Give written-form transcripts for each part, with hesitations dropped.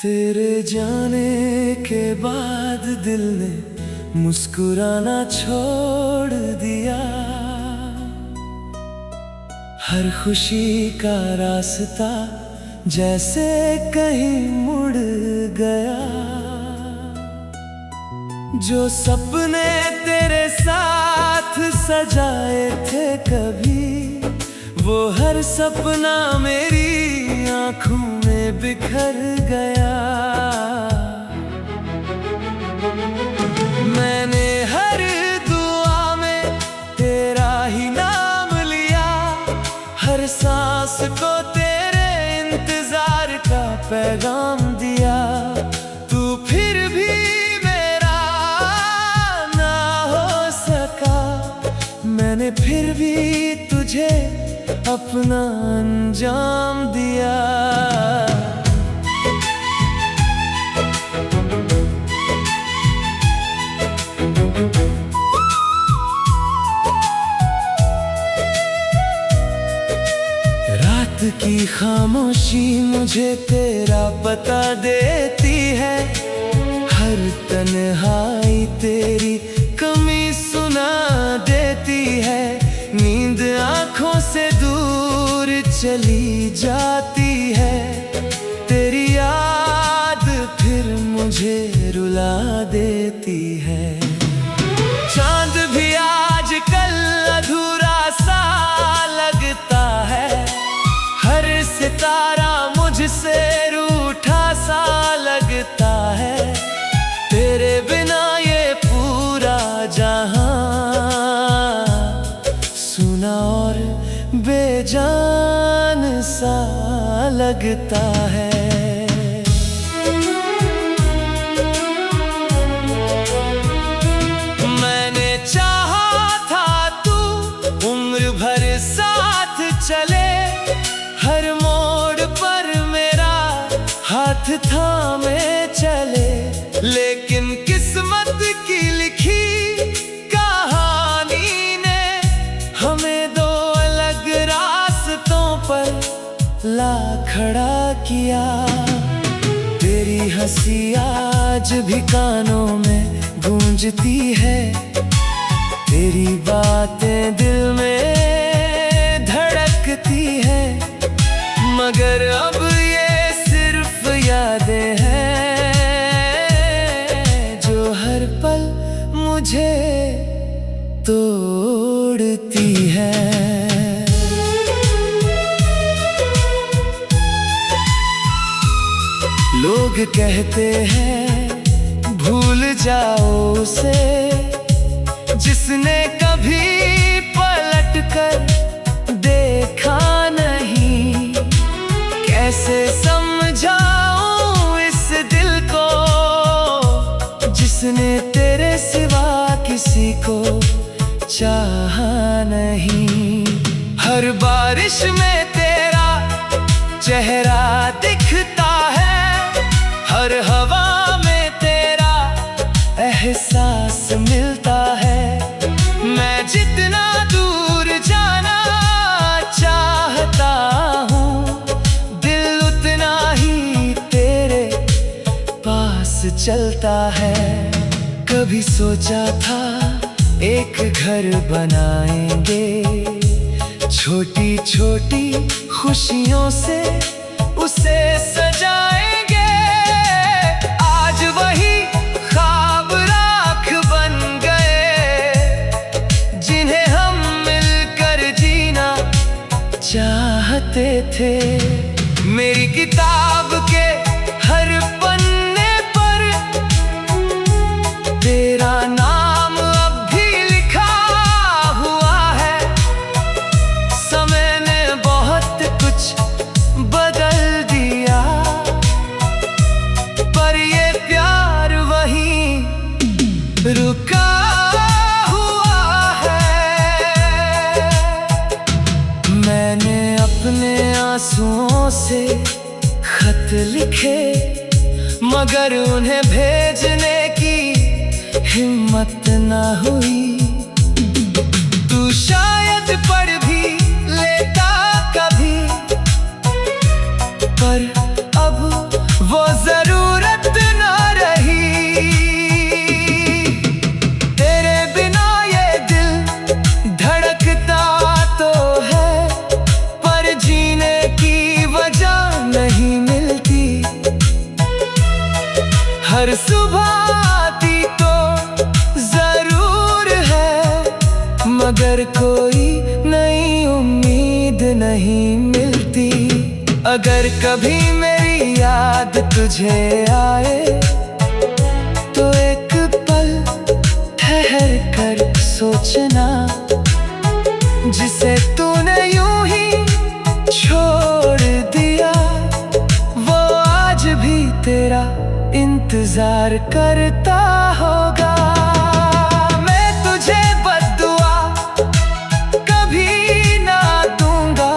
तेरे जाने के बाद दिल ने मुस्कुराना छोड़ दिया। हर खुशी का रास्ता जैसे कहीं मुड़ गया। जो सपने तेरे साथ सजाए थे कभी, वो हर सपना मेरी आँखों में बिखर गया। मैंने हर दुआ में तेरा ही नाम लिया, हर सांस को तेरे इंतजार का पैगाम दिया। तू फिर भी मेरा ना हो सका, मैंने फिर भी तुझे अपना अंजाम दिया। रात की खामोशी मुझे तेरा पता देती है, हर तन्हाई तेरी कमी सुना देती है। नींद आँखों से दूर चली जाती है, तेरी याद फिर मुझे रुला देती है। चांद भी आजकल अधूरा सा लगता है, हर सितारा मुझसे रूठा सा लगता है। तेरे बिना ये पूरा जहां सुना और बेजान सा लगता है। मैंने चाहा था तू उम्र भर साथ चले, हर मोड़ पर मेरा हाथ थामे चले। लेकिन किस्मत की लिखी कहानी ने हमें दो अलग रास्तों पर ला खड़ा किया। तेरी हंसी आज भी कानों में गूंजती है, तेरी बातें दिल में धड़कती है। मगर अब ये सिर्फ यादें हैं जो हर पल मुझे तोड़ती है। लोग कहते हैं भूल जाओ उसे, जिसने कभी पलट कर देखा नहीं। कैसे समझाऊं इस दिल को जिसने तेरे सिवा किसी को चाहा नहीं। हर बारिश में तेरा चेहरा दिखता है, हर हवा में तेरा एहसास मिलता है। मैं जितना दूर जाना चाहता हूँ, दिल उतना ही तेरे पास चलता है। कभी सोचा था एक घर बनाएंगे, छोटी छोटी खुशियों से उसे सजाएंगे। आज वही ख्वाब राख बन गए, जिन्हें हम मिलकर जीना चाहते थे। मेरी किताब के हर पन्ने पर तेरा नाम अब भी लिखा हुआ है। समय ने बहुत कुछ बदल दिया, पर ये प्यार वहीं रुका हुआ है। मैंने अपने आंसुओं से खत लिखे, मगर उन्हें भेजने की हिम्मत न हुई। तू शायद पढ़ भी लेता कभी, पर अब वो जरूरत ना रही। तेरे बिना ये दिल धड़कता तो है, पर जीने की वजह नहीं मिलती। हर सुबह आती तो जरूर है, मगर कोई नई उम्मीद नहीं मिलती। अगर कभी मेरी याद तुझे आए तो एक पल ठहर कर सोचना, जिसे तूने यूं ही छोड़ दिया वो आज भी तेरा इंतजार करता होगा। मैं तुझे बद्दुआ कभी ना दूंगा,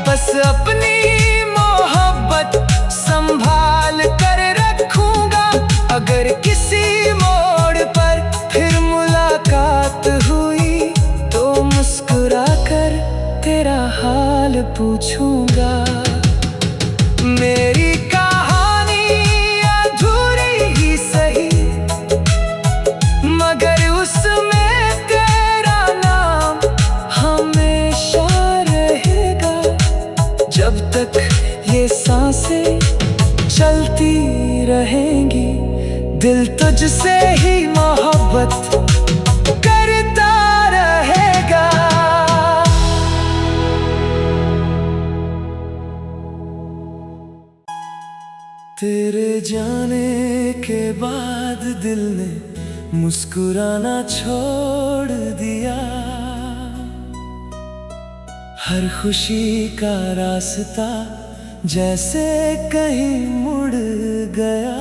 बस अपनी मोहब्बत संभाल कर रखूंगा। अगर किसी मोड़ पर फिर मुलाकात हुई तो मुस्कुरा कर तेरा हाल पूछूंगा। मेरी कहानी अधूरी ही सही, मगर उसमें तेरा नाम हमेशा रहेगा। जब तक ये सांसें चलती रहेंगी, दिल तुझसे ही मोहब्बत करता रहेगा। तेरे जाने के बाद दिल ने मुस्कुराना छोड़ दिया। हर खुशी का रास्ता जैसे कहीं मुड़ गया।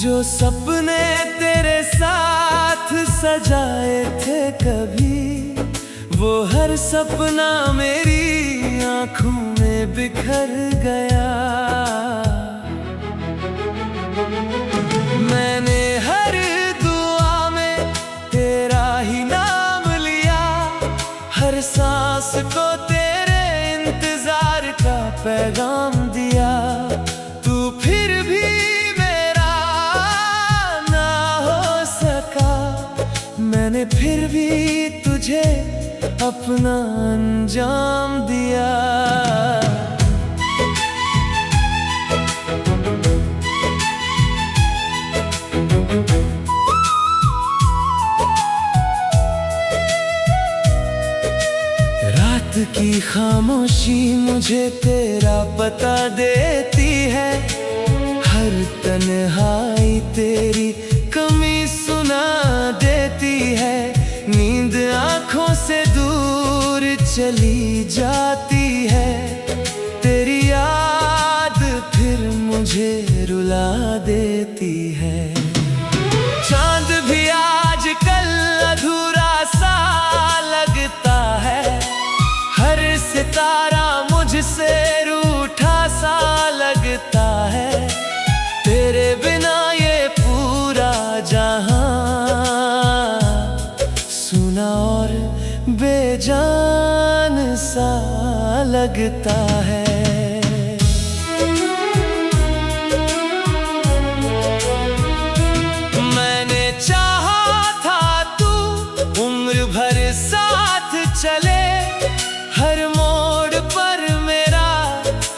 जो सपने तेरे साथ सजाए थे कभी, वो हर सपना मेरी आँखों में बिखर गया। मैंने हर दुआ में तेरा ही नाम लिया, हर सांस को तेरे इंतजार का पैगाम दिया। तू फिर भी मेरा ना हो सका, मैंने फिर भी तुझे अपना अंजाम दिया। रात की खामोशी मुझे तेरा पता देती है, हर तन्हाई तेरी कमी सुना देती है। नींद आँखों से दूर चली जाती है, तेरी याद फिर मुझे रुला देती है। चांद भी आजकल अधूरा सा लगता है, हर सितारा मुझसे रूठा सा लगता है। तेरे बिना ये पूरा जहां सुना और बेजान सा लगता है। मैंने चाहा था तू उम्र भर साथ चले, हर मोड़ पर मेरा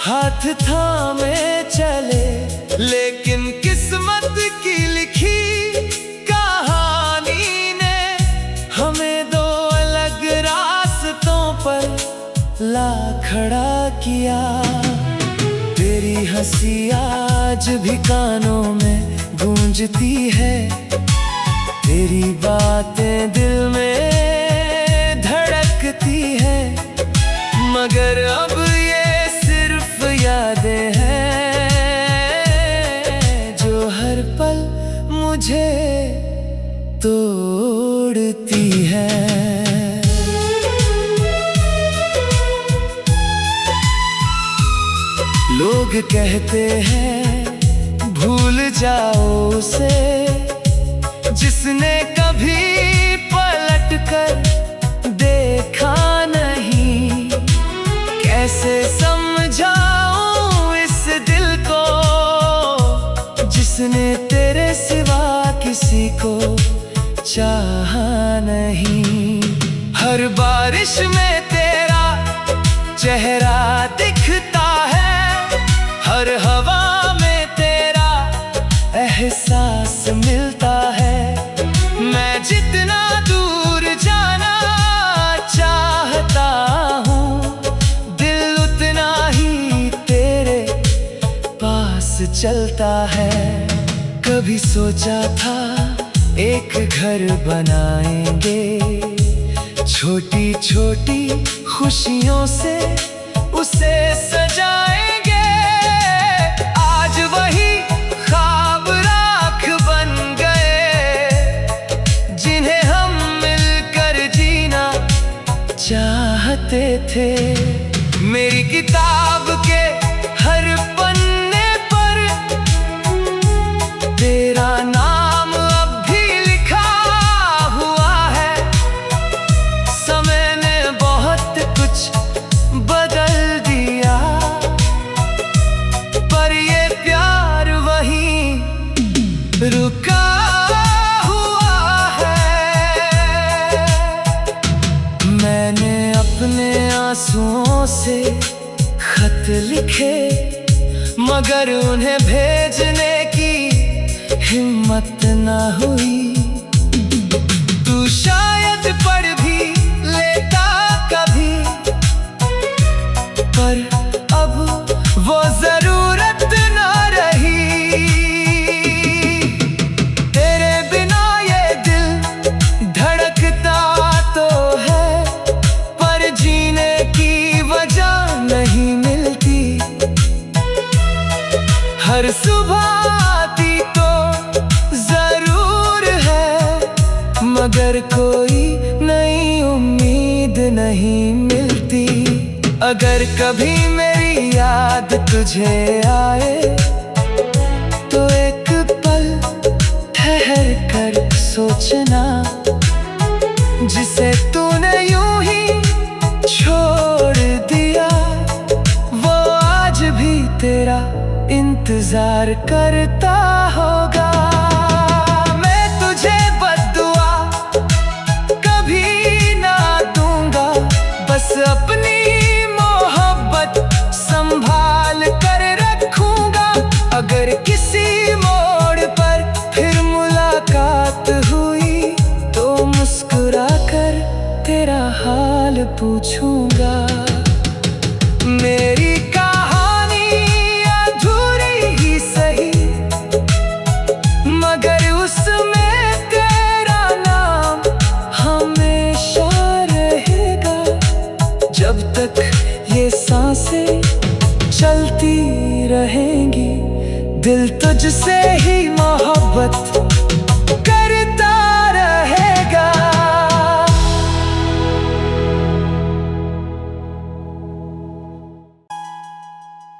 हाथ थामे चले। लेकिन किस्मत की लिखी कहानी ने हमें दो अलग रास्तों पर ला खड़ा किया। तेरी हंसी आज भी कानों में गूंजती है, तेरी बातें दिल में धड़कती है। मगर अब ये सिर्फ यादें हैं जो हर पल मुझे तोड़ती है। लोग कहते हैं भूल जाओ उसे, जिसने कभी पलट कर देखा नहीं। कैसे समझाऊं इस जिसने तेरे सिवा किसी को चाहा नहीं। हर बारिश में तेरा चेहरा दिखता है, हर हवा में तेरा एहसास मिलता है। मैं जितना दूर जाना चाहता हूँ, दिल उतना ही तेरे पास चलता है। कभी सोचा था एक घर बनाएंगे, छोटी छोटी खुशियों से उसे सजाएंगे। आज वही ख्वाब राख बन गए, जिन्हें हम मिलकर जीना चाहते थे। मेरी किताब के हर पन्ने पर तेरा नाम अब भी लिखा हुआ है। समय ने बहुत कुछ बदल दिया, पर ये प्यार वहीं रुका हुआ है। मैंने अपने आंसुओं से खत लिखे, मगर उन्हें भेजने की हिम्मत न हुई। तू शायद पढ़ भी लेता कभी, पर अब वो जरूरत न रही। तेरे बिना ये दिल धड़कता तो है, पर जीने की वजह नहीं मिलती। हर सुबह आती तो जरूर है, मगर कोई नई उम्मीद नहीं मिलती। अगर कभी मेरी याद तुझे आए, तो एक पल ठहर कर सोचना, जिसे तूने यूं ही छोड़ दिया, वो आज भी तेरा इंतजार करता होगा। मैं तुझे बद्दुआ कभी ना दूंगा, बस अपनी मोहब्बत संभाल कर रखूंगा। अगर किसी मोड़ पर फिर मुलाकात हुई, तो मुस्कुरा कर तेरा हाल पूछूंगा। मेरी कहानी अधूरी ही सही, मगर उसमें तेरा नाम हमेशा रहेगा। जब तक ये सांसें चलती रहेंगी, दिल तुझसे ही मोहब्बत करता रहेगा।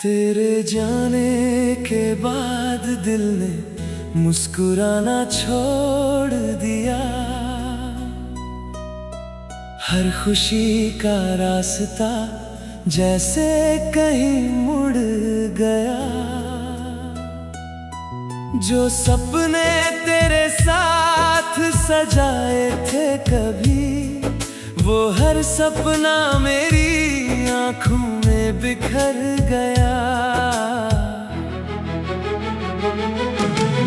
तेरे जाने के बाद दिल ने मुस्कुराना छोड़ दिया। हर खुशी का रास्ता जैसे कहीं मुड़ गया। जो सपने तेरे साथ सजाए थे कभी, वो हर सपना मेरी आँखों में बिखर गया।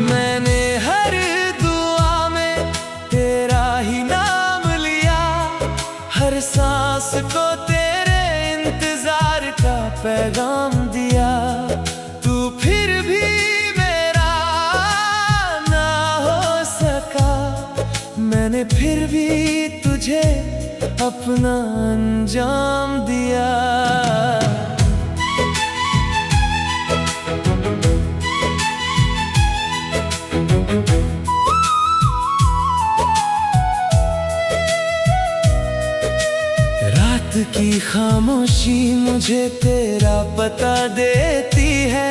मैंने हर दुआ में तेरा ही नाम लिया, हर सांस को तेरे इंतजार का पैगाम दिया। तू फिर भी मेरा ना हो सका, मैंने फिर भी तुझे अपना अंजाम दिया। रात की खामोशी मुझे तेरा पता देती है,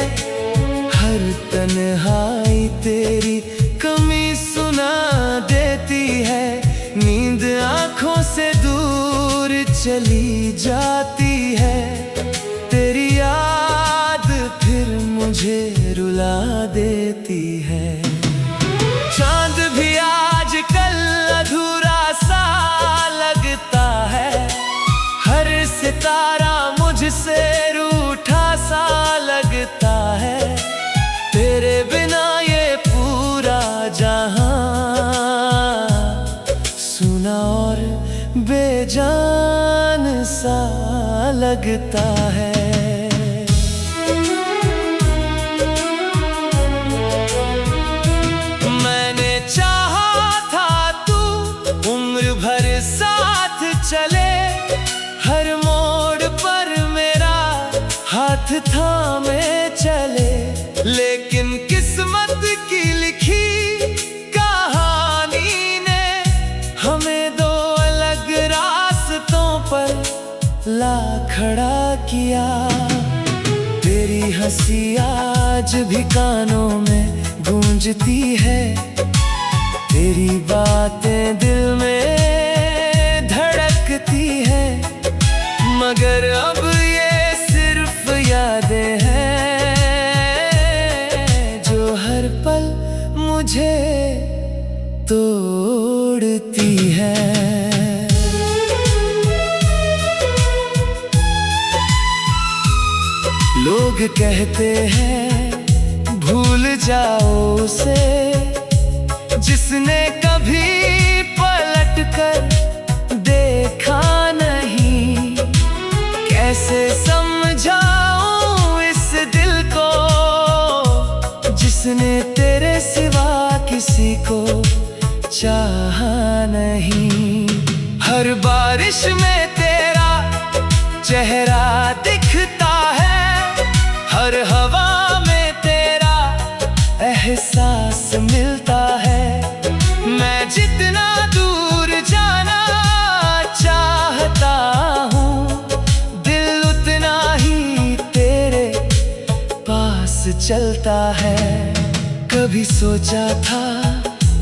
हर तन्हाई तेरी कमी सुना देती है। नींद आँखों से दूर चली जाती है, तेरी याद फिर मुझे मुझे रुला देती है। चांद भी आजकल अधूरा सा लगता है, हर सितारा मुझसे रूठा सा लगता है। तेरे बिना ये पूरा जहां सुना और बेजान सा लगता है। मैंने चाहा था तू उम्र भर साथ चले, हर मोड़ पर मेरा हाथ थामे चले। लेकिन किस्मत की लिखी कहानी ने हमें दो अलग रास्तों पर ला खड़ा किया। तेरी हंसी आज भी कानों में गूंजती है, तेरी बातें दिल में धड़कती है। मगर अब ये सिर्फ यादें हैं जो हर पल मुझे तोड़ती है। लोग कहते हैं भूल जाओ उसे, जिसने कभी पलट कर देखा नहीं। कैसे समझाऊं इस दिल को जिसने तेरे सिवा किसी को चाहा नहीं। हर बारिश में तेरा चेहरा दिखता है, हर हवा में तेरा एहसास मिलता है। मैं जितना दूर जाना चाहता हूँ, दिल उतना ही तेरे पास चलता है। कभी सोचा था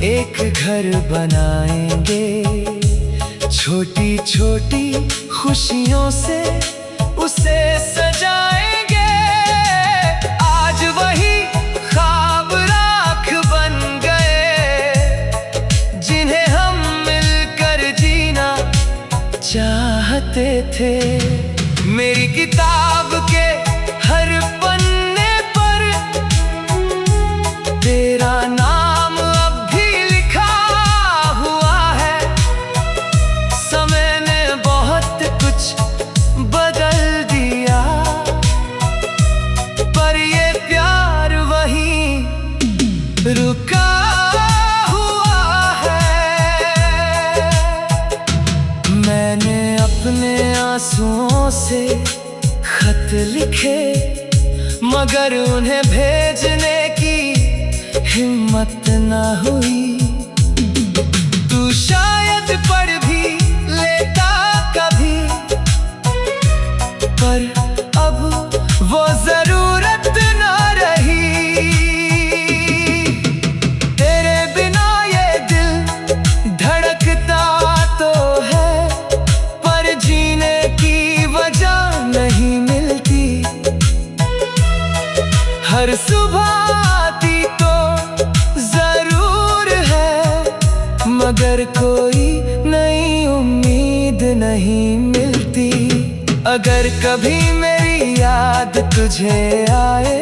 एक घर बनाएंगे, छोटी छोटी खुशियों से उसे सजाएंगे। आज वही ख्वाब राख बन गए, जिन्हें हम मिलकर जीना चाहते थे। मेरी किताब के हर पन्ने पर तेरा नाम अब भी लिखा हुआ है। समय ने बहुत कुछ बदल दिया, पर ये प्यार वहीं रुका हुआ है। मैंने अपने आंसुओं से खत लिखे, मगर उन्हें भेजने की हिम्मत न हुई। तू शायद पढ़ भी लेता कभी, पर अब वो जरूरत न रही। तेरे बिना ये दिल धड़कता तो है, पर जीने की वजह नहीं मिलती। हर सुबह आती तो जरूर है, मगर कोई नई उम्मीद नहीं मिलती। अगर कभी मेरी याद तुझे आए,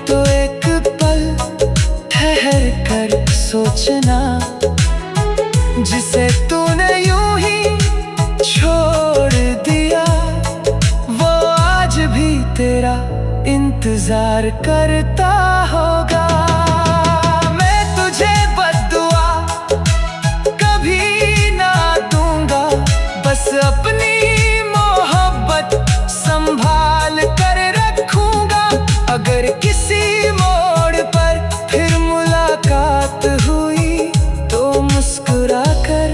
तो एक पल ठहर कर सोचना, जिसे तूने यूं ही छोड़ दिया, वो आज भी तेरा इंतजार करता होगा। मैं तुझे बद्दुआ कभी ना दूंगा, बस अपनी मोहब्बत संभाल कर रखूंगा। अगर किसी मोड़ पर फिर मुलाकात हुई, तो मुस्कुरा कर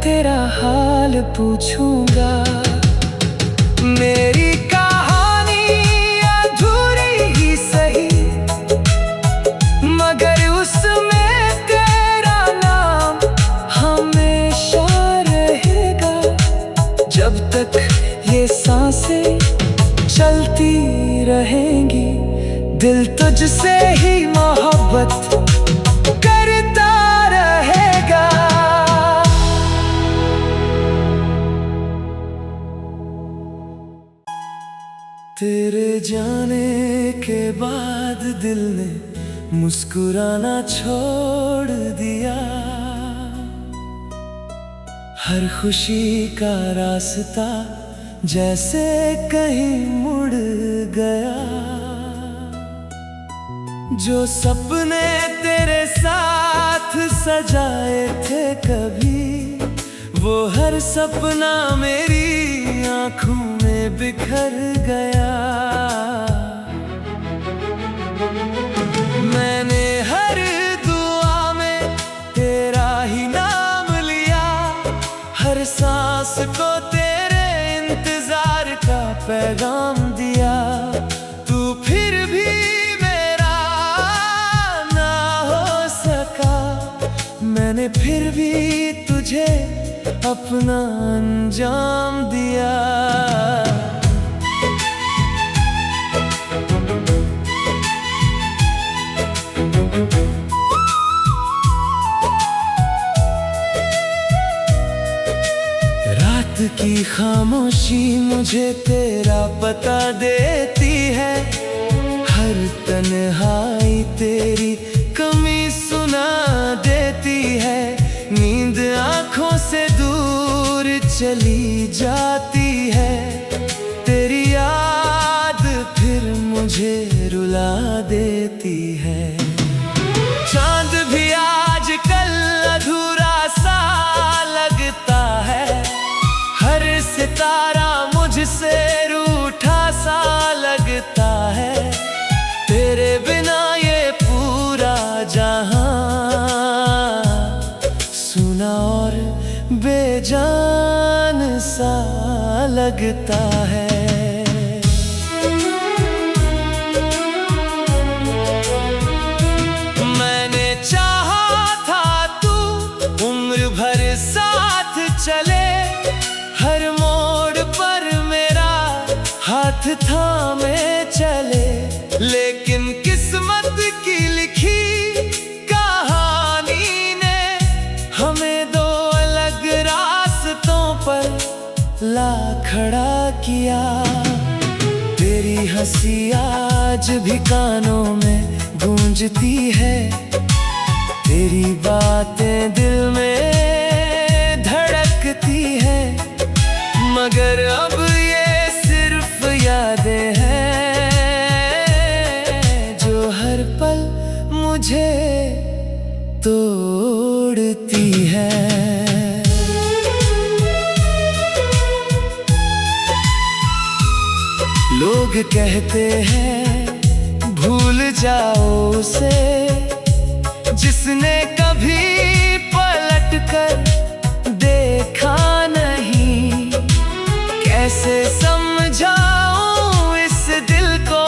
तेरा हाल पूछूंगा। मेरी कहानी अधूरी ही सही, दिल तुझसे ही मोहब्बत करता रहेगा। तेरे जाने के बाद दिल ने मुस्कुराना छोड़ दिया, हर खुशी का रास्ता जैसे कहीं मुड़ गया। जो सपने तेरे साथ सजाए थे कभी, वो हर सपना मेरी आंखों में बिखर गया। मैंने हर दुआ में तेरा ही नाम लिया, हर सांस को तेरे इंतजार का पैगाम दिया। तू फिर भी मेरा ना हो सका, मैंने फिर भी तुझे अपना अंजाम दिया। रात की खामोशी मुझे तेरा पता देती है, हर तन्हाई तेरी कमी सुना देती है। नींद आँखों से दूर चली जाती है, तेरी याद फिर मुझे रुला देती है। चांद भी आजकल अधूरा सा लगता है, हर सितारा मुझसे रूठा सा लगता है। तेरे बिना ये पूरा जहां सुना और बेजान सा लगता है। मैंने चाहा था तू उम्र भर साथ चले, हर मोड़ पर मेरा हाथ थामे चले। लेकिन किस्मत की लिखी कहानी ने हमें दो अलग रास्तों पर ला खड़ा किया। तेरी हंसी आज भी कानों में गूंजती है, तेरी बातें दिल में धड़कती है। मगर अब ये सिर्फ यादें हैं जो हर पल मुझे तोड़ती है। लोग कहते हैं भूल जाओ उसे, जिसने कभी पलट कर देखा नहीं। कैसे समझाऊं इस दिल को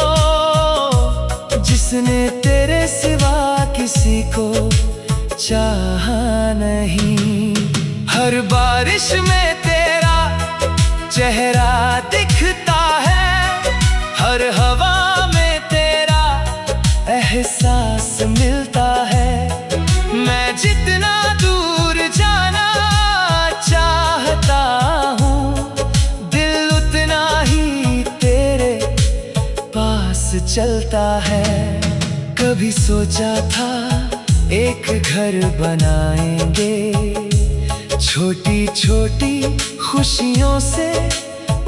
जिसने तेरे सिवा किसी को चाहा नहीं। हर बारिश में तेरा चेहरा दिखता है, हर हवा में तेरा एहसास मिलता है। मैं जितना दूर जाना चाहता हूँ, दिल उतना ही तेरे पास चलता है। कभी सोचा था एक घर बनाएंगे, छोटी छोटी खुशियों से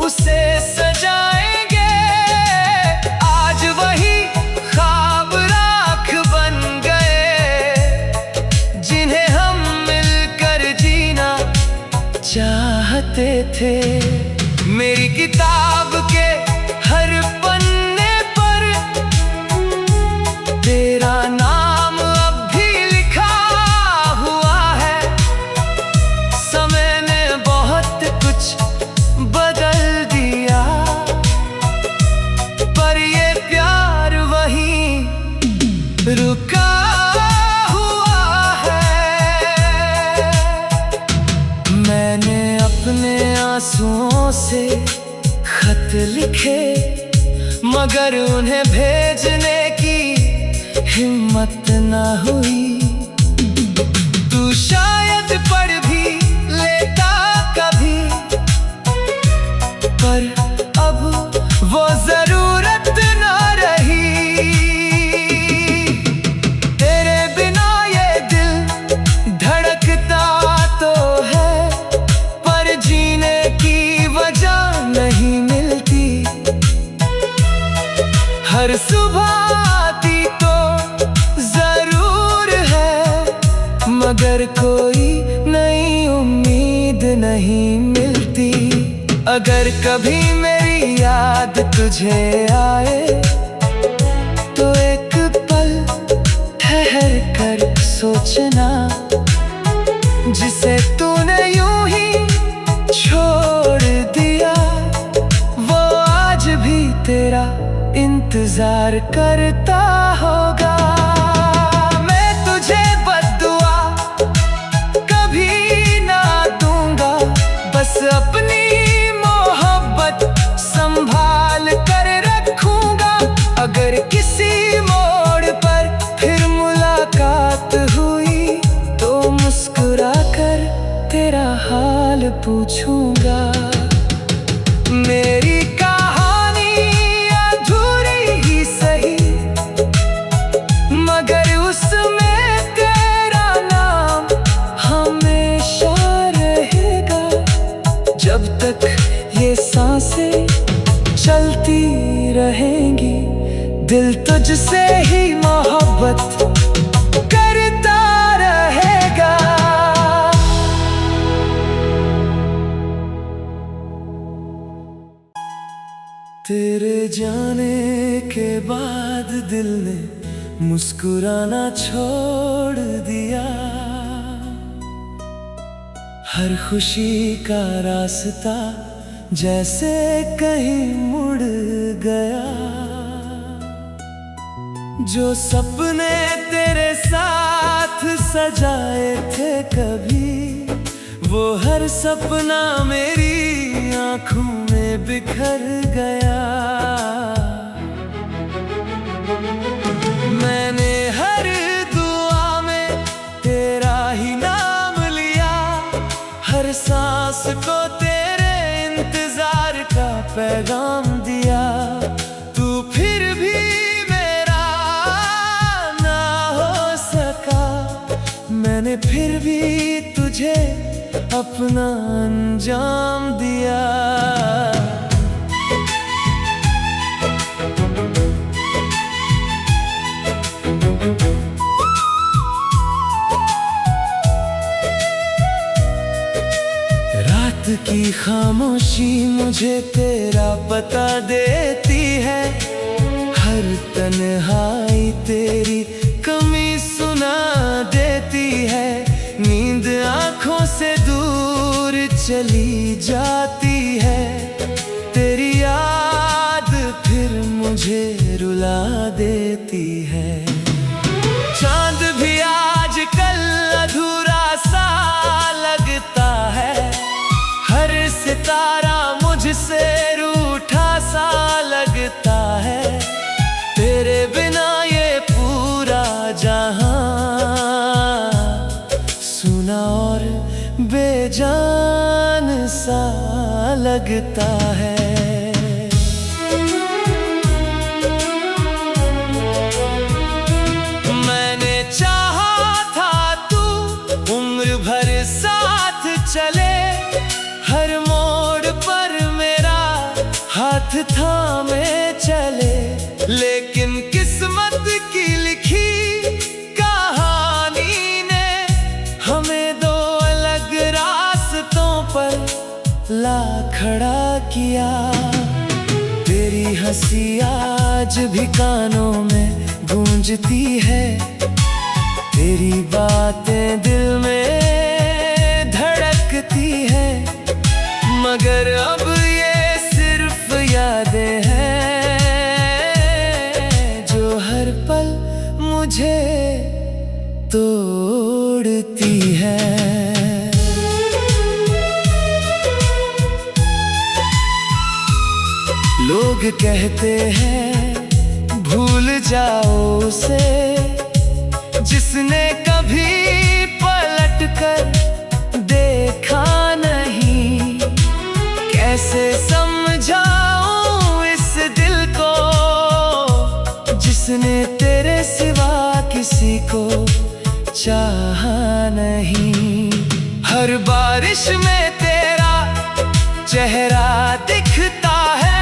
उसे सजाएंगे। आज वही ख्वाब राख बन गए, जिन्हें हम मिलकर जीना चाहते थे। मेरी किताब के हर पन्ने पर तेरा नाम अब भी लिखा हुआ है। समय ने बहुत कुछ बदल दिया, पर ये प्यार वहीं रुका हुआ है। मैंने अपने आंसुओं से खत लिखे, मगर उन्हें भेजने की हिम्मत ना हुई। तू शायद पढ़ भी लेता कभी, पर अब वो जरूरत ना रही। तेरे बिना ये दिल धड़कता तो है, पर जीने की वजह नहीं मिलती। हर सुबह आती तो जरूर है, मगर कोई नई उम्मीद नहीं मिलती। अगर कभी मेरी याद तुझे आए, तो एक पल ठहर कर सोचना, जिसे तूने यूं ही छोड़ दिया, वो आज भी तेरा इंतजार करता होगा। मैं तुझे बद्दुआ कभी ना दूंगा, बस अपनी मोहब्बत संभाल कर रखूंगा। अगर किसी मोड़ पर फिर मुलाकात हुई, तो मुस्कुरा कर तेरा हाल पूछूंगा। मेरी कहानी अधूरी ही सही, मगर उसमें तेरा नाम हमेशा रहेगा। जब तक ये सांसें चलती रहेंगी, दिल तुझसे ही मोहब्बत करता रहेगा। तेरे जाने के बाद दिल ने मुस्कुराना छोड़ दिया। हर खुशी का रास्ता जैसे कहीं मुड़ गया। जो सपने तेरे साथ सजाए थे कभी, वो हर सपना मेरी आँखों में बिखर गया। मैंने हर दुआ में तेरा ही नाम लिया, हर सांस को तेरे इंतजार का पैगाम दिया। तू फिर भी मेरा ना हो सका, मैंने फिर भी तुझे अपना अंजाम दिया। रात की खामोशी मुझे तेरा पता देती है, हर तन्हाई तेरी कमी सुना देती है। नींद आँखों से दूर चली जाती है, तेरी याद फिर मुझे रुला देती है। चांद भी आजकल अधूरा सा लगता है, हर सितारा मुझसे रूठा सा लगता है। तेरे बिना ये पूरा जहां सुना और बेजान सा लगता है। मैंने चाहा था तू उम्र भर साथ चले, हर मोड़ पर मेरा हाथ थामे चले। लेकिन किस्मत की लिखी कहानी ने हमें दो अलग रास्तों पर ला खड़ा किया। तेरी हंसी आज भी कानों में गूंजती है, तेरी बातें दिल में धड़कती है। मगर अब ये सिर्फ यादें हैं, जो हर पल मुझे तोड़ती है। लोग कहते हैं भूल जाओ उसे, जिसने कभी पलट कर देखा नहीं। कैसे समझाऊं इस दिल को जिसने तेरे सिवा किसी को चाहा नहीं। हर बारिश में तेरा चेहरा दिखता है,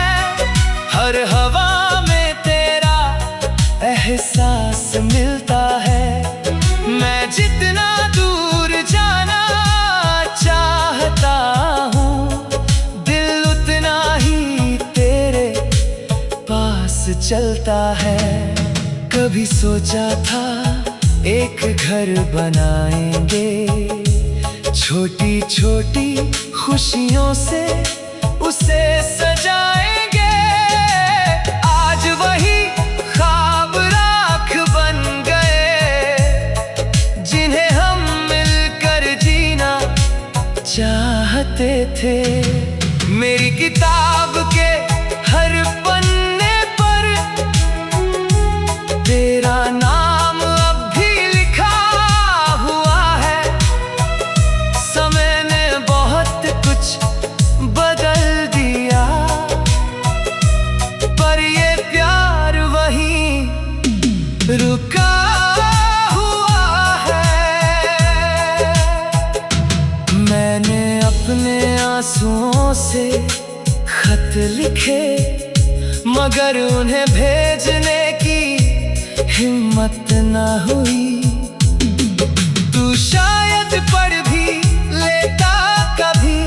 हर हवा में तेरा एहसास मिलता है। मैं जितना दूर जाना चाहता हूँ, दिल उतना ही तेरे पास चलता है। कभी सोचा था एक घर बनाएंगे, छोटी छोटी खुशियों से उसे सजाएंगे। आज वही ख्वाब राख बन गए, जिन्हें हम मिलकर जीना चाहते थे। मेरी किताब के हर पन्ने पर तेरा नाम अब भी लिखा हुआ है। समय ने बहुत कुछ बदल दिया, पर ये प्यार वहीं रुका हुआ है। मैंने अपने आंसुओं से खत लिखे, मगर उन्हें भेजने की हिम्मत न हुई। तू शायद पढ़ भी लेता कभी,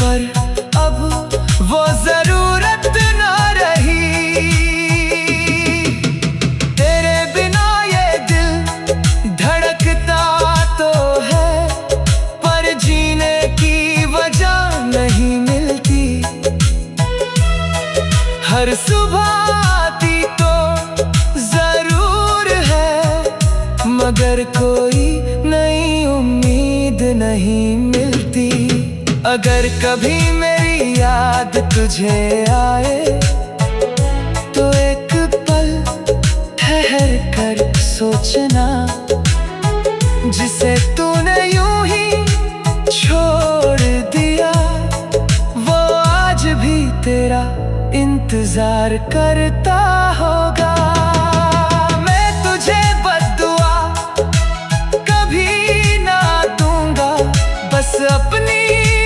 पर अब वो जरूरत न रही। तेरे बिना ये दिल धड़कता तो है, पर जीने की वजह नहीं मिलती। हर सुबह आती तो जरूर है, मगर कोई नई उम्मीद नहीं मिलती। अगर कभी मेरी याद तुझे आए, तो एक पल ठहर कर सोचना, जिसे तूने यूं ही छोड़ दिया, वो आज भी तेरा इंतजार करता होगा। मैं तुझे बद्दुआ कभी ना दूंगा, बस अपनी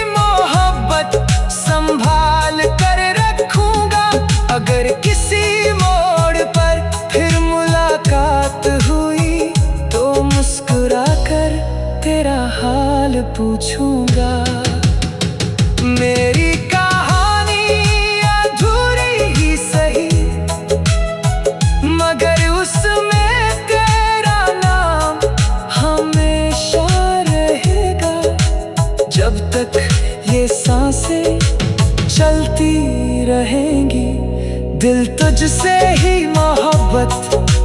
मोहब्बत संभाल कर रखूंगा। अगर किसी मोड़ पर फिर मुलाकात हुई, तो मुस्कुरा कर तेरा हाल पूछूंगा। मेरी कहानी अधूरी ही सही, मगर उसमें तेरा नाम हमेशा रहेगा। जब तक ये सांसें चलती रहेंगी, दिल तुझसे ही मोहब्बत